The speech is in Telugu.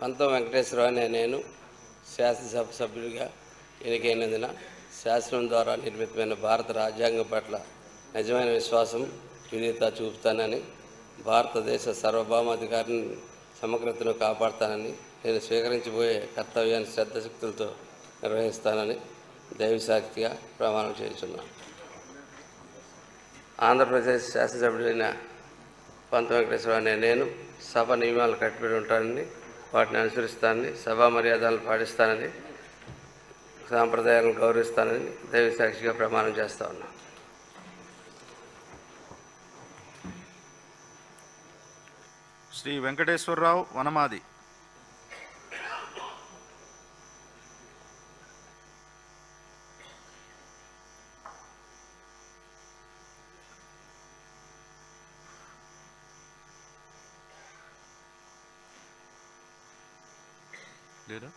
పంతం వెంకటేశ్వరరావు అనే నేను శాసనసభ సభ్యుడిగా ఎన్నికైనందున శాసనం ద్వారా నిర్మితమైన భారత రాజ్యాంగం పట్ల నిజమైన విశ్వాసం, వినీత చూపుతానని, భారతదేశ సార్వభౌమాధికారిని సమగ్రతను కాపాడుతానని, నేను స్వీకరించబోయే కర్తవ్యాన్ని శ్రద్ధశక్తులతో నిర్వహిస్తానని దైవసాక్షిగా ప్రమాణం చేస్తున్నాను. ఆంధ్రప్రదేశ్ శాసనసభ్యుడైన పంతం వెంకటేశ్వరరావు అనే నేను సభ నియమాలు కట్టుబడి ఉంటానని, వాటిని అనుసరిస్తానని, సభా మర్యాదలను పాటిస్తానని, సాంప్రదాయాలను గౌరవిస్తానని దైవసాక్షిగా ప్రమాణం చేస్తా ఉన్నాను. శ్రీ వెంకటేశ్వరరావు వనమాది. లేదా